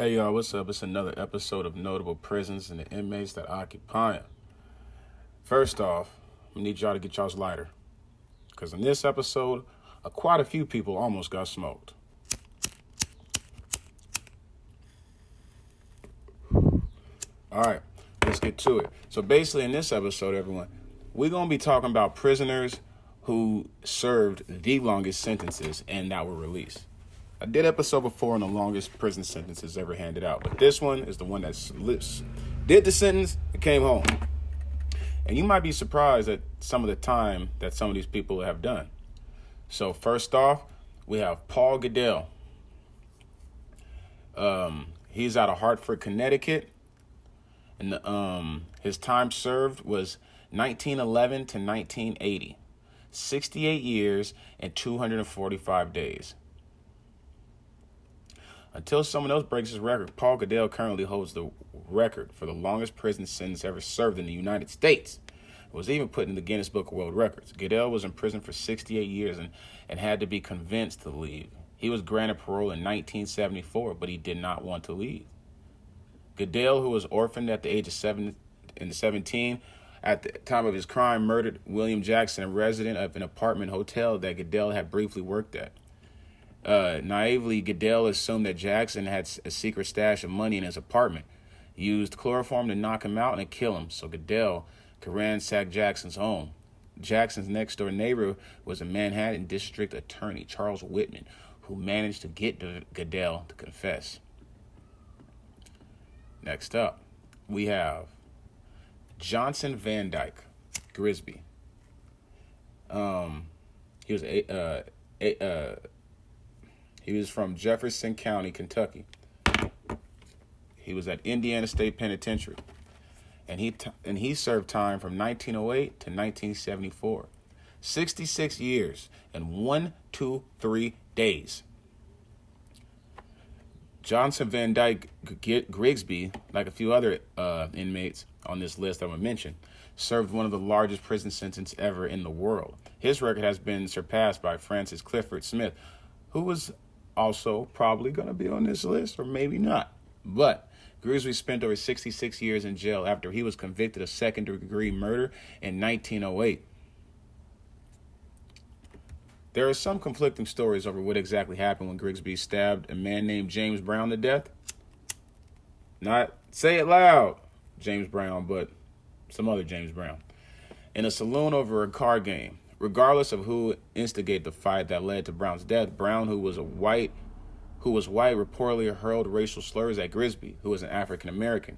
Hey y'all, what's up? It's another episode of Notable Prisons and the Inmates that Occupy them. First off, I need y'all to get y'all's lighter. Because in this episode, quite a few people almost got smoked. Alright, let's get to it. So basically in this episode, everyone, we're going to be talking about prisoners who served the longest sentences and that were released. I did episode before on the longest prison sentences ever handed out, but this one is the one that did the sentence and came home. And you might be surprised at some of the time that some of these people have done. So first off, we have Paul Goodell. He's out of Hartford, Connecticut, and his time served was 1911 to 1980, 68 years and 245 days. Until someone else breaks his record, Paul Goodell currently holds the record for the longest prison sentence ever served in the United States. It was even put in the Guinness Book of World Records. Goodell was in prison for 68 years and had to be convinced to leave. He was granted parole in 1974, but he did not want to leave. Goodell, who was orphaned at the age of 17, at the time of his crime, murdered William Jackson, a resident of an apartment hotel that Goodell had briefly worked at. Naively, Goodell assumed that Jackson had a secret stash of money in his apartment, used chloroform to knock him out and kill him so Goodell could ransack Jackson's home. Jackson's next-door neighbor was a Manhattan District Attorney, Charles Whitman, who managed to get Goodell to confess. Next up, we have Johnson Van Dyke, Grisby. He was from Jefferson County, Kentucky. He was at Indiana State Penitentiary, and he served time from 1908 to 1974, 66 years and 123 days. Johnson Van Dyke Grigsby, like a few other inmates on this list I'm going to mention, served one of the largest prison sentences ever in the world. His record has been surpassed by Francis Clifford Smith, who was also probably going to be on this list, or maybe not. But Grigsby spent over 66 years in jail after he was convicted of second-degree murder in 1908. There are some conflicting stories over what exactly happened when Grigsby stabbed a man named James Brown to death. Not, say it loud, James Brown, but some other James Brown, in a saloon over a card game. Regardless of who instigated the fight that led to Brown's death, Brown, who was white, reportedly hurled racial slurs at Grigsby, who was an African American.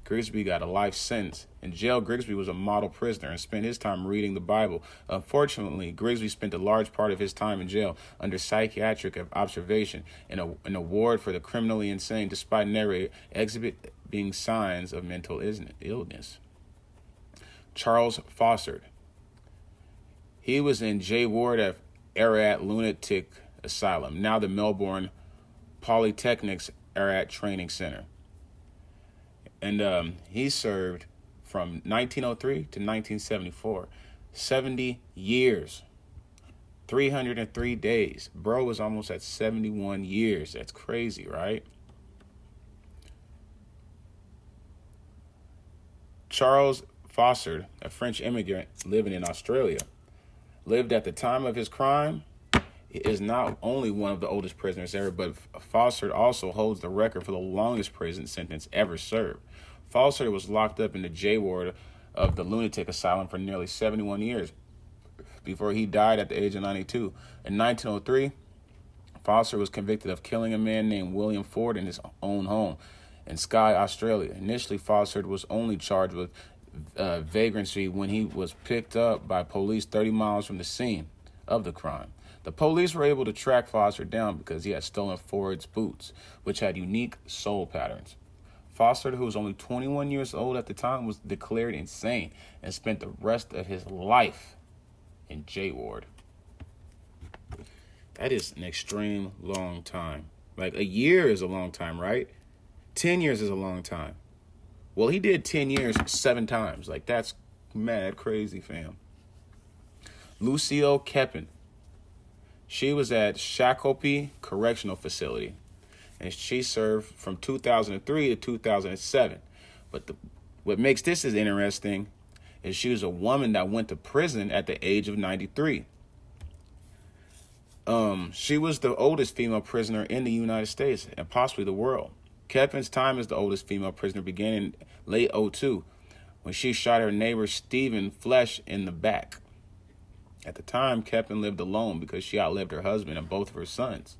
Grigsby got a life sentence. In jail, Grigsby was a model prisoner and spent his time reading the Bible. Unfortunately, Grigsby spent a large part of his time in jail under psychiatric observation in a ward for the criminally insane, despite never exhibiting signs of mental illness. Charles Fossard. He was in J Ward at Ararat Lunatic Asylum, now the Melbourne Polytechnic's Ararat Training Center. And he served from 1903 to 1974, 70 years, 303 days. Bro was almost at 71 years. That's crazy, right? Charles Fossard, a French immigrant living in Australia, lived at the time of his crime. He is not only one of the oldest prisoners ever, but Fossard also holds the record for the longest prison sentence ever served. Fossard was locked up in the J Ward of the lunatic asylum for nearly 71 years before he died at the age of 92. In 1903, Fossard was convicted of killing a man named William Ford in his own home in Skye, Australia. Initially, Fossard was only charged with vagrancy when he was picked up by police 30 miles from the scene of the crime. The police were able to track Fossard down because he had stolen Ford's boots, which had unique sole patterns. Fossard, who was only 21 years old at the time, was declared insane and spent the rest of his life in J Ward. That is an extreme long time. Like, a year is a long time, right? 10 years is a long time. Well, he did 10 years 7 times. Like, that's mad crazy, fam. Lucille Keppen. She was at Shakopee Correctional Facility. and she served from 2003 to 2007. But what makes this as interesting is she was a woman that went to prison at the age of 93. She was the oldest female prisoner in the United States and possibly the world. Kepin's time as the oldest female prisoner began in late '02 when she shot her neighbor Stephen Flesh in the back. At the time, Kepin lived alone because she outlived her husband and both of her sons.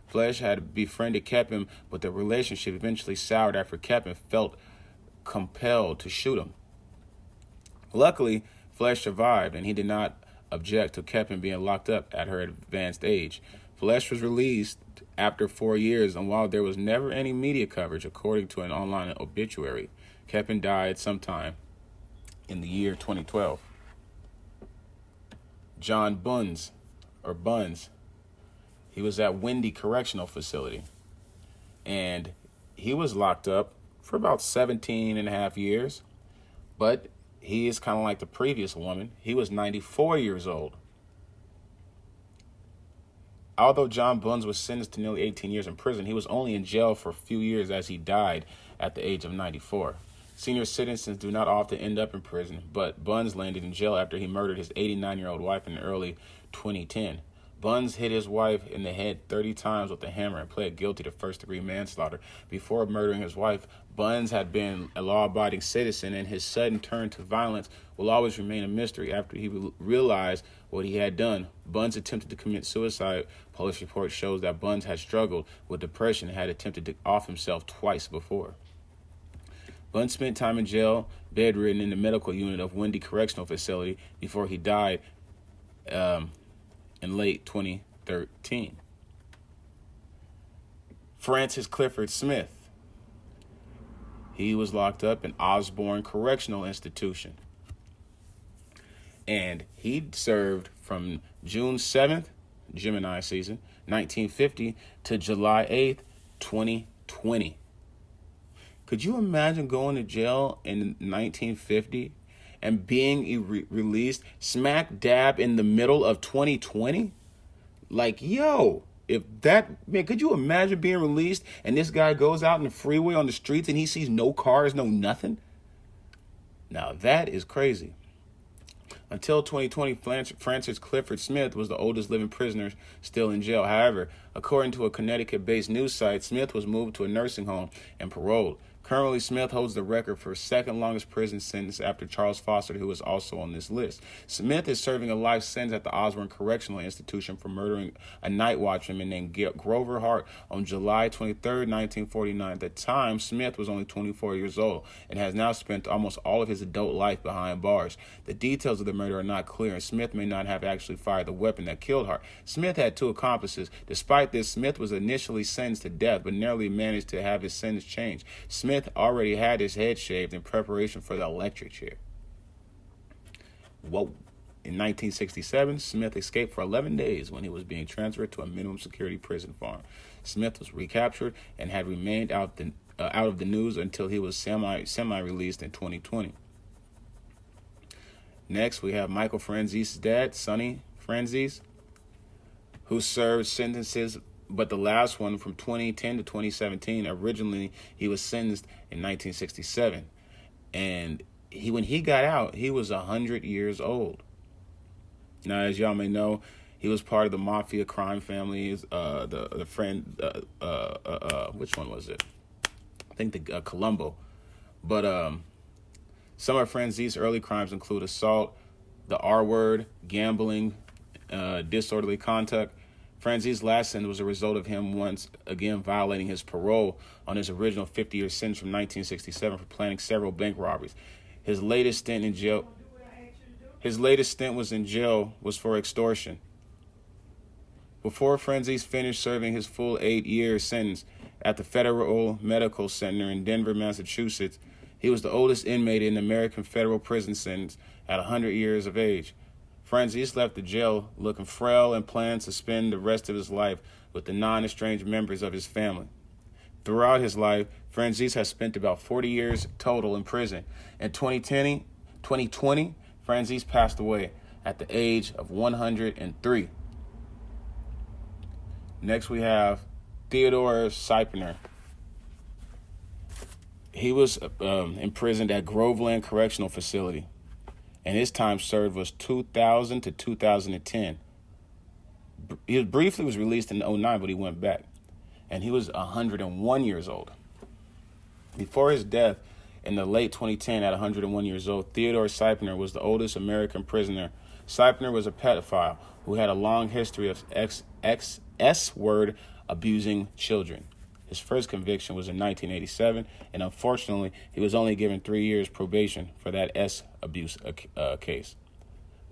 Flesh had befriended Kepin, but the relationship eventually soured after Kepin felt compelled to shoot him. Luckily, Flesh survived, and he did not object to Kepin being locked up at her advanced age. Flesh was released after 4 years, and while there was never any media coverage, according to an online obituary, Kepin died sometime in the year 2012. John Buns, he was at Windy Correctional Facility, and he was locked up for about 17 and a half years, but he is kind of like the previous woman. He was 94 years old. Although John Buns was sentenced to nearly 18 years in prison, he was only in jail for a few years as he died at the age of 94. Senior citizens do not often end up in prison, but Buns landed in jail after he murdered his 89-year-old wife in early 2010. Buns hit his wife in the head 30 times with a hammer and pled guilty to first-degree manslaughter. Before murdering his wife, Buns had been a law-abiding citizen, and his sudden turn to violence will always remain a mystery after he realized what he had done. Buns attempted to commit suicide. Police report shows that Buns had struggled with depression and had attempted to off himself twice before. Buns spent time in jail, bedridden in the medical unit of Windy Correctional Facility before he died in late 2013. Francis Clifford Smith. He was locked up in Osborne Correctional Institution. And he served from June 7th, Gemini season, 1950, to July 8th, 2020. Could you imagine going to jail in 1950 and being released smack dab in the middle of 2020? Like, yo, could you imagine being released and this guy goes out in the freeway on the streets and he sees no cars, no nothing? Now that is crazy. Until 2020, Francis Clifford Smith was the oldest living prisoner still in jail. However, according to a Connecticut-based news site, Smith was moved to a nursing home and paroled. Currently, Smith holds the record for second longest prison sentence after Charles Foster, who is also on this list. Smith is serving a life sentence at the Osborne Correctional Institution for murdering a night watchman named Grover Hart on July 23, 1949. At the time, Smith was only 24 years old and has now spent almost all of his adult life behind bars. The details of the murder are not clear, and Smith may not have actually fired the weapon that killed Hart. Smith had two accomplices. Despite this, Smith was initially sentenced to death, but narrowly managed to have his sentence changed. Smith already had his head shaved in preparation for the electric chair. Whoa. In 1967, Smith escaped for 11 days when he was being transferred to a minimum security prison farm. Smith was recaptured and had remained out of the news until he was semi-released in 2020. Next, we have Michael Franzese's dad, Sonny Franzese, who served sentences, but the last one from 2010 to 2017. Originally, he was sentenced in 1967. And when he got out, he was 100 years old. Now, as y'all may know, he was part of the mafia crime families, the friend, which one was it? I think the Colombo. But some of Franzese's early crimes include assault, the R word, gambling, disorderly conduct. Franzese's last sentence was a result of him once again violating his parole on his original 50-year sentence from 1967 for planning several bank robberies. His latest stint was in jail was for extortion. Before Franzese finished serving his full 8-year sentence at the Federal Medical Center in Denver, Massachusetts, he was the oldest inmate in American federal prison sentence at 100 years of age. Franzese left the jail looking frail and planned to spend the rest of his life with the non-estranged members of his family. Throughout his life, Franzese has spent about 40 years total in prison. In 2020, Franzese passed away at the age of 103. Next, we have Theodore Cyer. He was imprisoned at Groveland Correctional Facility, and his time served was 2000 to 2010. He briefly was released in 2009, but he went back, and he was 101 years old. Before his death in the late 2010 at 101 years old, Theodore Cyer was the oldest American prisoner. Cyer was a pedophile who had a long history of S-word abusing children. His first conviction was in 1987, and unfortunately, he was only given 3 years probation for that S-abuse case.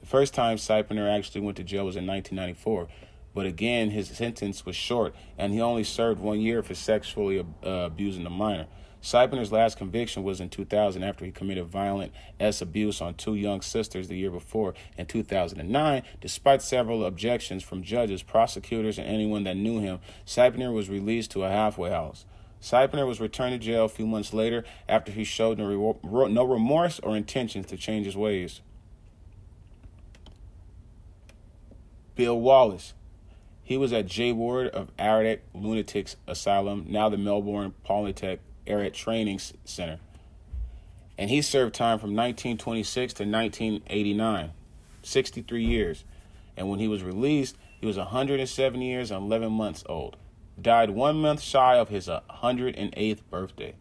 The first time Cyer actually went to jail was in 1994, but again, his sentence was short, and he only served 1 year for sexually abusing a minor. Cyer's last conviction was in 2000 after he committed violent abuse on 2 young sisters the year before. In 2009, despite several objections from judges, prosecutors, and anyone that knew him, Cyer was released to a halfway house. Cyer was returned to jail a few months later after he showed no remorse or intentions to change his ways. Bill Wallace. He was at J Ward of Aratic Lunatics Asylum, now the Melbourne Polytech Area Training Center. And he served time from 1926 to 1989, 63 years. And when he was released, he was 107 years and 11 months old. Died 1 month shy of his 108th birthday.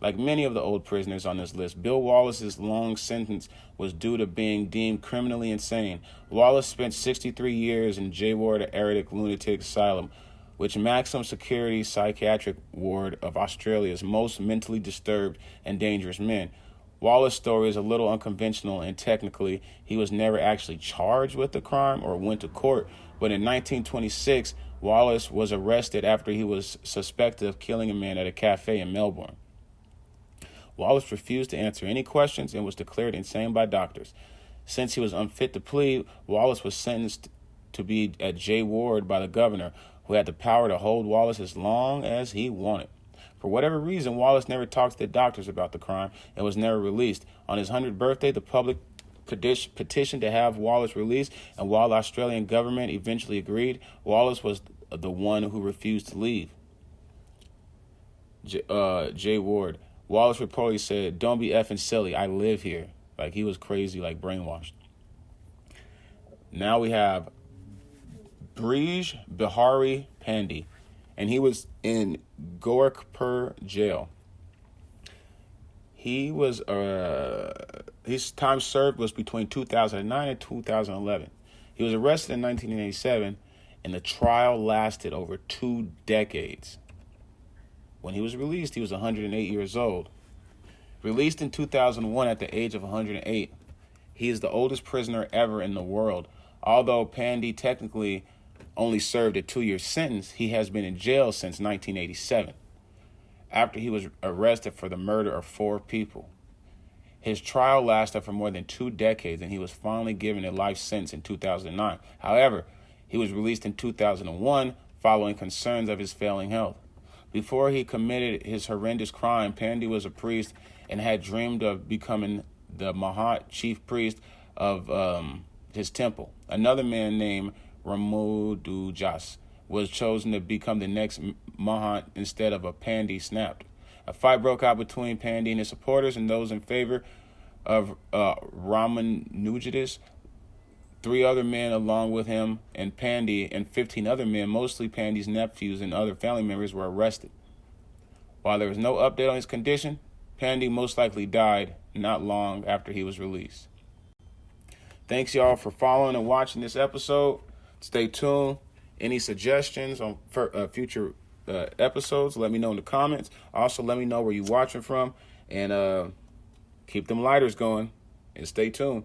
Like many of the old prisoners on this list, Bill Wallace's long sentence was due to being deemed criminally insane. Wallace spent 63 years in J Ward of Aratic Lunatic Asylum, which maximum security psychiatric ward of Australia's most mentally disturbed and dangerous men. Wallace's story is a little unconventional, and technically, he was never actually charged with the crime or went to court. But in 1926, Wallace was arrested after he was suspected of killing a man at a cafe in Melbourne. Wallace refused to answer any questions and was declared insane by doctors. Since he was unfit to plead, Wallace was sentenced to be at J Ward by the governor, who had the power to hold Wallace as long as he wanted. For whatever reason, Wallace never talked to the doctors about the crime and was never released. On his 100th birthday, the public petitioned to have Wallace released, and while the Australian government eventually agreed, Wallace was the one who refused to leave. J Ward. Wallace reportedly said, "Don't be effing silly, I live here." Like, he was crazy, like brainwashed. Now we have Brij Bihari Pandey, and he was in Gorakhpur jail. He was his time served was between 2009 and 2011. He was arrested in 1987, and the trial lasted over 2 decades. When he was released, he was 108 years old. Released in 2001 at the age of 108, he is the oldest prisoner ever in the world. Although Pandey technically only served a 2-year sentence, he has been in jail since 1987, after he was arrested for the murder of 4 people. His trial lasted for more than 2 decades, and he was finally given a life sentence in 2009. However, he was released in 2001 following concerns of his failing health. Before he committed his horrendous crime, Pandey was a priest and had dreamed of becoming the Mahat, chief priest of his temple. Another man named Ramudujas was chosen to become the next Mahat instead of a Pandey snapped. A fight broke out between Pandey and his supporters and those in favor of Ramanujas. 3 other men along with him and Pandey and 15 other men, mostly Pandey's nephews and other family members, were arrested. While there was no update on his condition, Pandey most likely died not long after he was released. Thanks, y'all, for following and watching this episode. Stay tuned. Any suggestions on future episodes, let me know in the comments. Also, let me know where you're watching from, and keep them lighters going, and stay tuned.